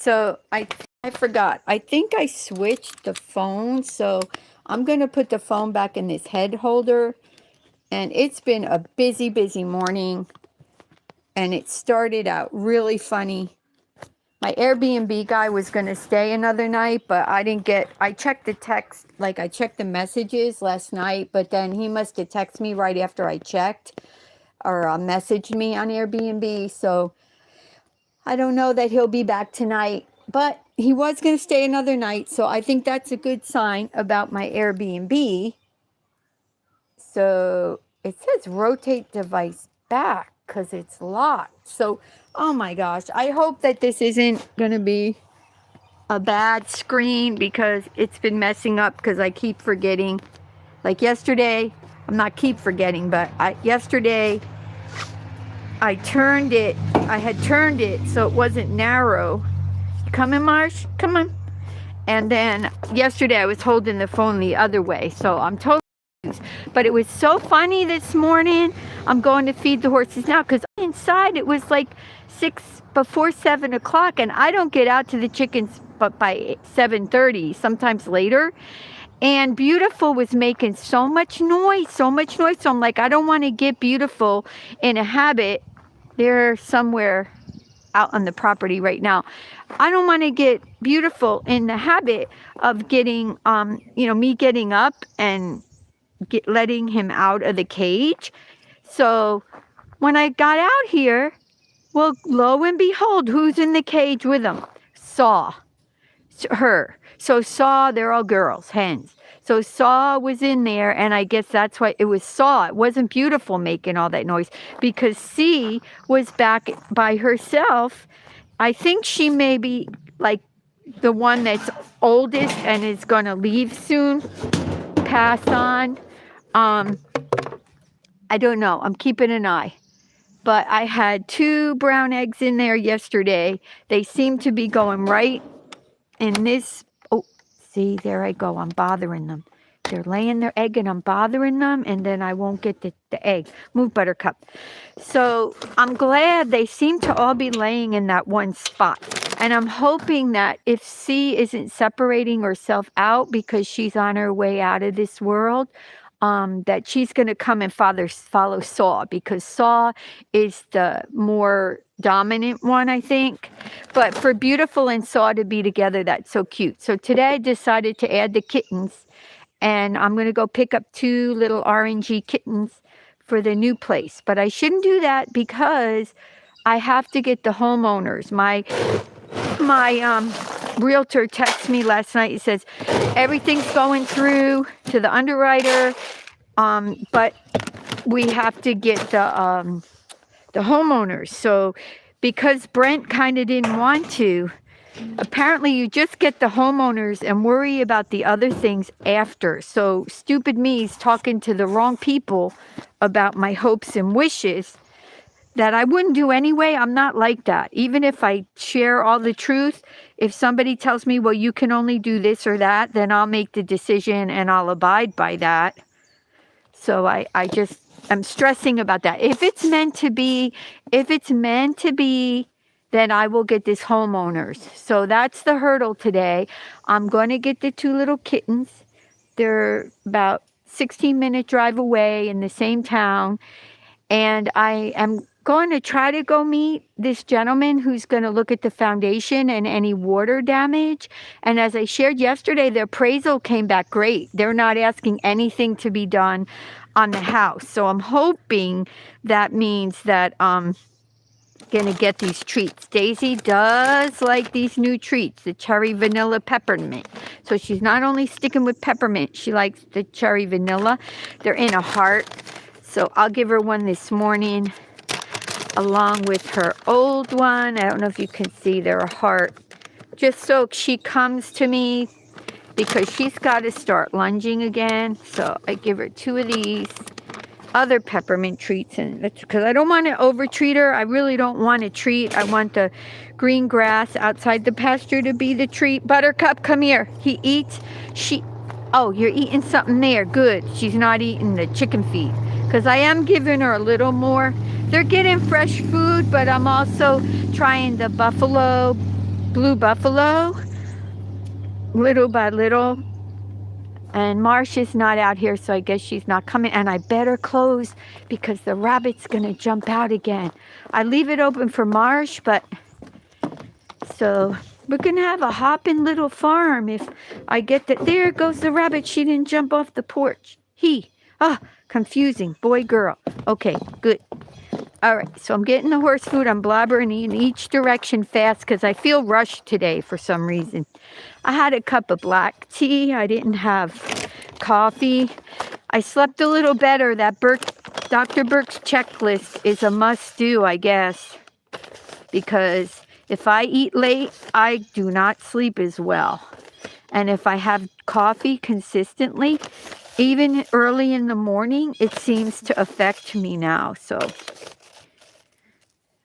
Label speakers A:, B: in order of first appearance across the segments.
A: So I forgot. I think I switched the phone, so I'm gonna put the phone back in this head holder. And it's been a busy morning, and it started out really funny. My Airbnb guy was gonna stay another night, but I checked the text, like I checked the messages last night, but then he must have texted me right after I checked or messaged me on Airbnb. So I don't know that he'll be back tonight, but he was going to stay another night. So I think that's a good sign about my Airbnb. So it says rotate device back because it's locked. So, oh my gosh, I hope that this isn't going to be a bad screen because it's been messing up because I keep forgetting. Like yesterday, I'm not keep forgetting, but yesterday I had turned it so it wasn't narrow. Come in, Marsh, come on. And then yesterday I was holding the phone the other way, so I'm totally confused. But it was so funny this morning. I'm going to feed the horses now because inside it was like before 7 o'clock, and I don't get out to the chickens but by 7:30, sometimes later. And Beautiful was making so much noise. So I'm like, I don't want to get Beautiful in a habit. They're somewhere out on the property right now. I don't want to get Beautiful in the habit of getting, me getting up and letting him out of the cage. So when I got out here, well, lo and behold, who's in the cage with him? Saw. Her. So Saw, they're all girls, hens. So Saw was in there, and I guess that's why it was Saw. It wasn't Beautiful making all that noise because C was back by herself. I think she may be like the one that's oldest and is going to leave soon, pass on. I don't know. I'm keeping an eye. But I had 2 brown eggs in there yesterday. They seem to be going right in this. Oh, see, there I go. I'm bothering them. They're laying their egg and I'm bothering them, and then I won't get the egg. Move, Buttercup. So I'm glad they seem to all be laying in that one spot. And I'm hoping that if C isn't separating herself out because she's on her way out of this world, that she's going to come and follow Saw, because Saw is the more dominant one, I think. But for Beautiful and Saw to be together, that's so cute. So today I decided to add the kittens, and I'm going to go pick up 2 little orangey kittens for the new place. But I shouldn't do that because I have to get the homeowners. My realtor texted me last night. He says everything's going through to the underwriter, but we have to get the homeowners. So because Brent kind of didn't want to, apparently you just get the homeowners and worry about the other things after. So stupid me's talking to the wrong people about my hopes and wishes that I wouldn't do anyway. I'm not like that. Even if I share all the truth, if somebody tells me, well, you can only do this or that, then I'll make the decision and I'll abide by that. So I'm stressing about that. If it's meant to be, then I will get this homeowners. So that's the hurdle today. I'm going to get the 2 little kittens. They're about 16-minute drive away in the same town. And I am going to try to go meet this gentleman who's going to look at the foundation and any water damage. And as I shared yesterday, the appraisal came back great. They're not asking anything to be done on the house. So I'm hoping that means that I'm going to get these treats. Daisy does like these new treats, the cherry vanilla peppermint. So she's not only sticking with peppermint, she likes the cherry vanilla. They're in a heart. So I'll give her one this morning along with her old one. I don't know if you can see, they're a heart. Just so she comes to me because she's got to start lunging again. So I give her 2 of these other peppermint treats, and that's because I don't want to over-treat her. I really don't want to treat. I want the green grass outside the pasture to be the treat. Buttercup, come here. He eats. Oh, you're eating something there. Good. She's not eating the chicken feed because I am giving her a little more. They're getting fresh food, but I'm also trying the buffalo blue buffalo little by little. And Marsh is not out here, so I guess she's not coming. And I better close because the rabbit's going to jump out again. I leave it open for Marsh, but so we're going to have a hopping little farm if I get that. There goes the rabbit. She didn't jump off the porch. Confusing. Boy, girl. Okay, good. All right, so I'm getting the horse food. I'm blabbering in each direction fast because I feel rushed today for some reason. I had a cup of black tea. I didn't have coffee. I slept a little better. That Dr. Burke's checklist is a must-do, I guess, because if I eat late, I do not sleep as well. And if I have coffee consistently, even early in the morning, it seems to affect me now. So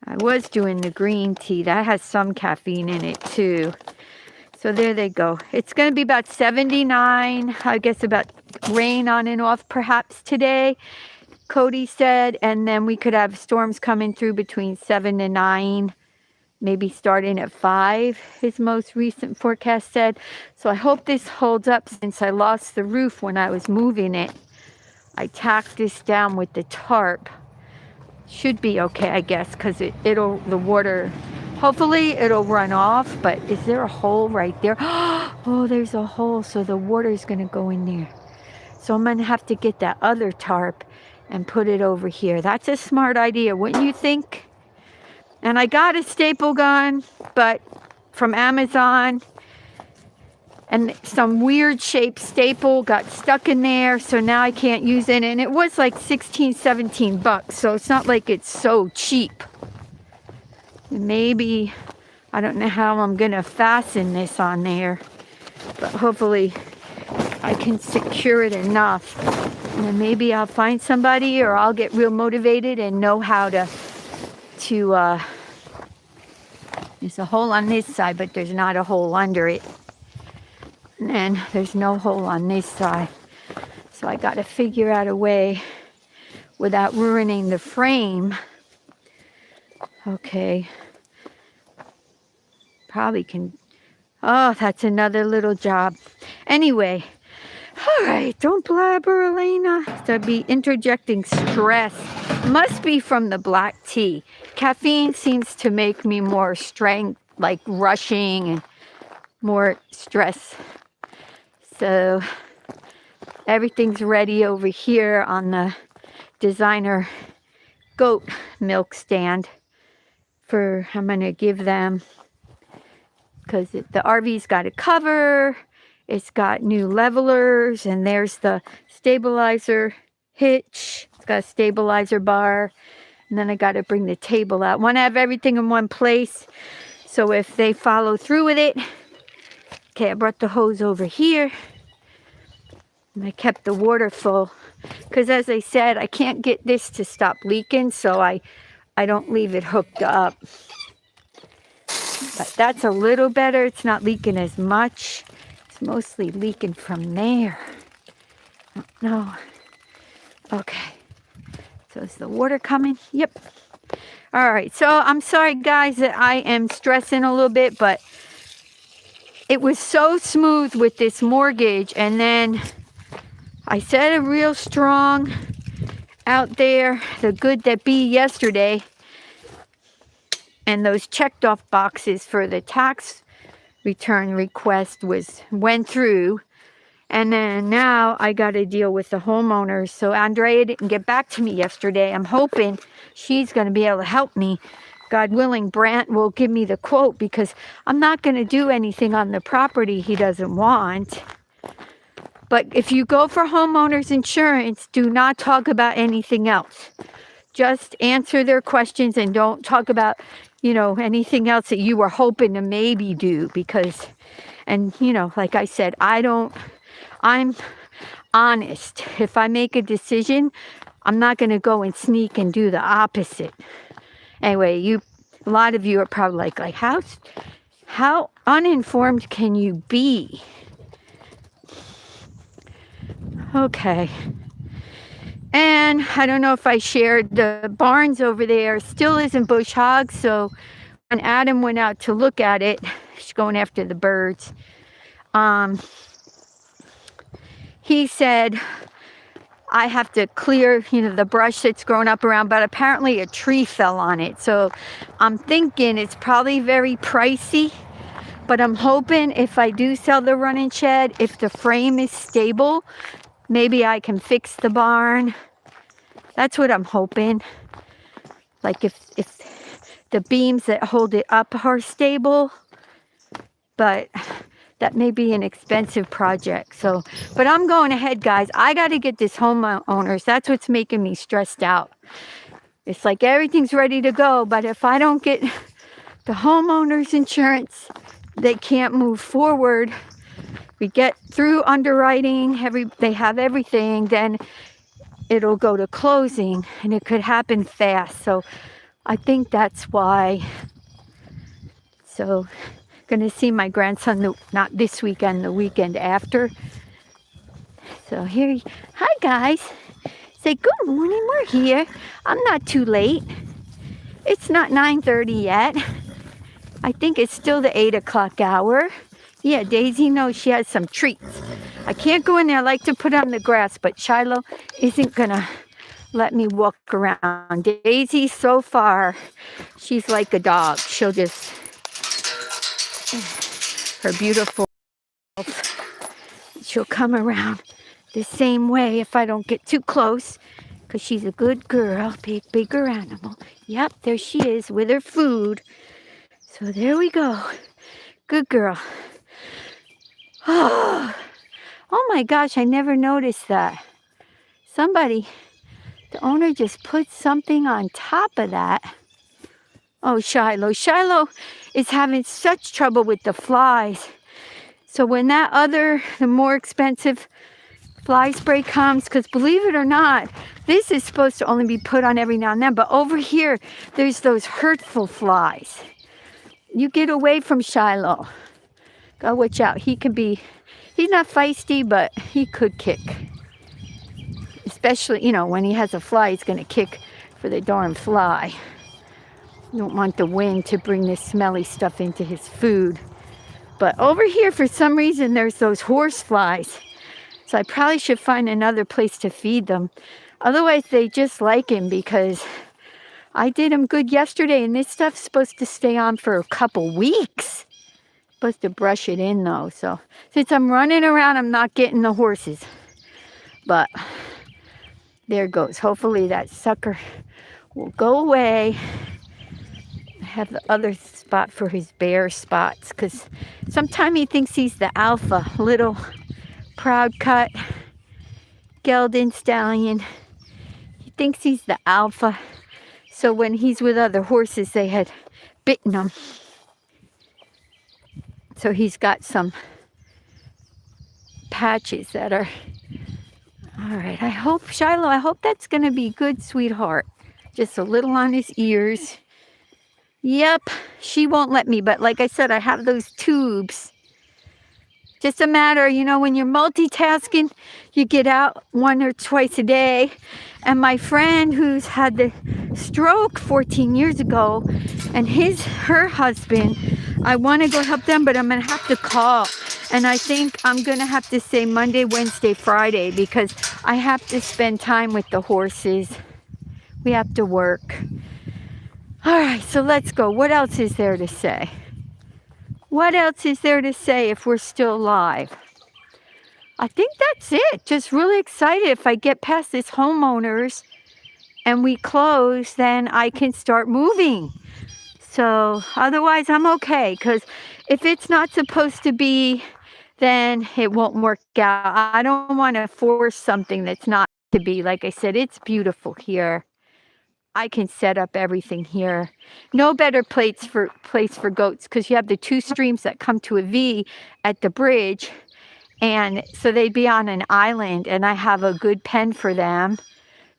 A: I was doing the green tea. That has some caffeine in it too. So there they go. It's going to be about 79, I guess about rain on and off perhaps today, Cody said. And then we could have storms coming through between 7 and 9, maybe starting at 5, his most recent forecast said. So I hope this holds up since I lost the roof when I was moving it. I tacked this down with the tarp. Should be okay, I guess, because the water, hopefully it'll run off. But is there a hole right there? Oh, there's a hole, so the water's going to go in there. So I'm going to have to get that other tarp and put it over here. That's a smart idea, wouldn't you think? And I got a staple gun, but from Amazon, and some weird shaped staple got stuck in there, so now I can't use it. And it was like 16, 17 bucks, so it's not like it's so cheap. And maybe, I don't know how I'm gonna fasten this on there, but hopefully I can secure it enough. And then maybe I'll find somebody, or I'll get real motivated and know how to there's a hole on this side, but there's not a hole under it. And then there's no hole on this side. So I got to figure out a way without ruining the frame. Okay. Probably can. Oh, that's another little job. Anyway. All right. Don't blabber, Elena. To be interjecting stress. Must be from the black tea. Caffeine seems to make me more strength, like rushing and more stress. So everything's ready over here on the designer goat milk stand for I'm going to give them, because the RV's got a cover, it's got new levelers, and there's the stabilizer hitch. It's got a stabilizer bar, and then I got to bring the table out. Want to have everything in one place, so if they follow through with it. Okay, I brought the hose over here, and I kept the water full, because as I said, I can't get this to stop leaking, so I don't leave it hooked up. But that's a little better. It's not leaking as much. It's mostly leaking from there. No. Okay. So is the water coming? Yep. All right. So I'm sorry, guys, that I am stressing a little bit, but it was so smooth with this mortgage. And then I said a real strong out there, the good that be yesterday. And those checked off boxes for the tax return request went through. And then now I got to deal with the homeowners. So Andrea didn't get back to me yesterday. I'm hoping she's going to be able to help me. God willing, Brant will give me the quote, because I'm not going to do anything on the property he doesn't want. But if you go for homeowners insurance, do not talk about anything else. Just answer their questions and don't talk about, anything else that you were hoping to maybe do, because, like I said, I'm honest. If I make a decision, I'm not going to go and sneak and do the opposite. Anyway, a lot of you are probably like how uninformed can you be? Okay. And I don't know if I shared, the barns over there still isn't bush hogged. So when Adam went out to look at it, going after the birds. He said I have to clear, the brush that's grown up around, but apparently a tree fell on it. So I'm thinking it's probably very pricey, but I'm hoping if I do sell the running shed, if the frame is stable, maybe I can fix the barn. That's what I'm hoping. Like if the beams that hold it up are stable, but that may be an expensive project. So, but I'm going ahead, guys. I got to get this homeowners. That's what's making me stressed out. It's like everything's ready to go, but if I don't get the homeowners insurance, they can't move forward. We get through underwriting, they have everything, then it'll go to closing, and it could happen fast. So I think that's why. So going to see my grandson, not this weekend, the weekend after. So here, hi guys. Say good morning, we're here. I'm not too late. It's not 9:30 yet. I think it's still the 8 o'clock hour. Yeah, Daisy knows she has some treats. I can't go in there. I like to put on the grass, but Shiloh isn't gonna let me walk around. Daisy, so far, she's like a dog. She'll just, her beautiful, she'll come around the same way if I don't get too close, because she's a good girl, bigger animal. Yep, there she is with her food. So there we go. Good girl. Oh my gosh, I never noticed that. Somebody, the owner just put something on top of that. Oh, Shiloh. Shiloh is having such trouble with the flies. So when the more expensive fly spray comes, because believe it or not, this is supposed to only be put on every now and then, but over here, there's those hurtful flies. You get away from Shiloh. Go watch out. He's not feisty, but he could kick. Especially, when he has a fly, he's going to kick for the darn fly. You don't want the wind to bring this smelly stuff into his food. But over here, for some reason, there's those horse flies. So I probably should find another place to feed them. Otherwise, they just like him because I did him good yesterday, and this stuff's supposed to stay on for a couple weeks. Supposed to brush it in, though. So since I'm running around, I'm not getting the horses. But there goes. Hopefully that sucker will go away. I have the other spot for his bear spots, because sometimes he thinks he's the alpha, little proud cut gelded stallion. He thinks he's the alpha. So when he's with other horses, they had bitten him. So he's got some patches that are, all right, Shiloh, I hope that's going to be good, sweetheart. Just a little on his ears. Yep, she won't let me, but like I said, I have those tubes. Just a matter, when you're multitasking, you get out 1 or twice a day. And my friend who's had the stroke 14 years ago, and her husband, I want to go help them, but I'm going to have to call. And I think I'm going to have to say Monday, Wednesday, Friday, because I have to spend time with the horses. We have to work. All right, so let's go. What else is there to say? What else is there to say if we're still alive? I think that's it. Just really excited. If I get past this homeowners and we close, then I can start moving. So otherwise, I'm okay. Because if it's not supposed to be, then it won't work out. I don't want to force something that's not to be. Like I said, it's beautiful here. I can set up everything here. No better place for goats, because you have the 2 streams that come to a V at the bridge. And so they'd be on an island, and I have a good pen for them.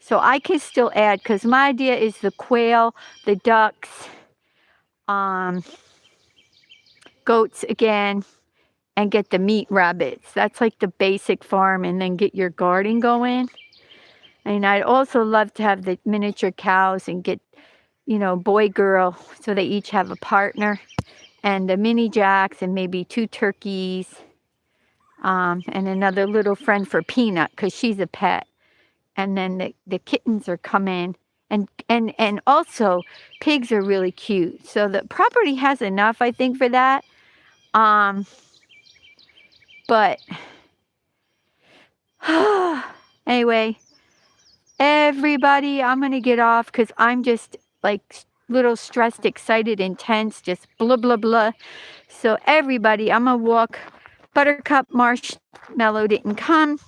A: So I can still add, because my idea is the quail, the ducks, goats again, and get the meat rabbits. That's like the basic farm, and then get your garden going. And I'd also love to have the miniature cows and get, boy, girl, so they each have a partner. and the mini jacks and maybe 2 turkeys, and another little friend for Peanut because she's a pet. And then the kittens are coming. And also pigs are really cute. So the property has enough, I think, for that. But anyway, everybody, I'm going to get off because I'm just like little stressed, excited, intense, just blah, blah, blah. So everybody, I'm going to walk. Buttercup Marshmallow didn't come.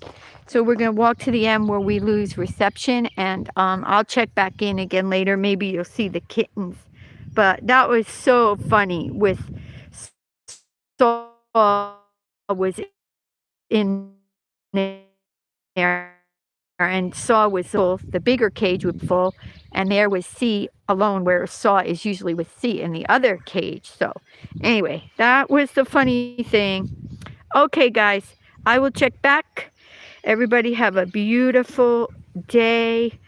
A: So we're going to walk to the end where we lose reception. And I'll check back in again later. Maybe you'll see the kittens. But that was so funny with Saul was in there. And Saw was full, the bigger cage was full, and there was C alone, where Saw is usually with C in the other cage. So anyway, that was the funny thing. Okay, guys, I will check back. Everybody have a beautiful day.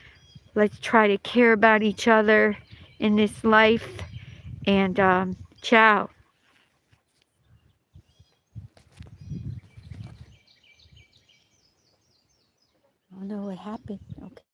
A: Let's try to care about each other in this life. And ciao. I don't know what happened. Okay.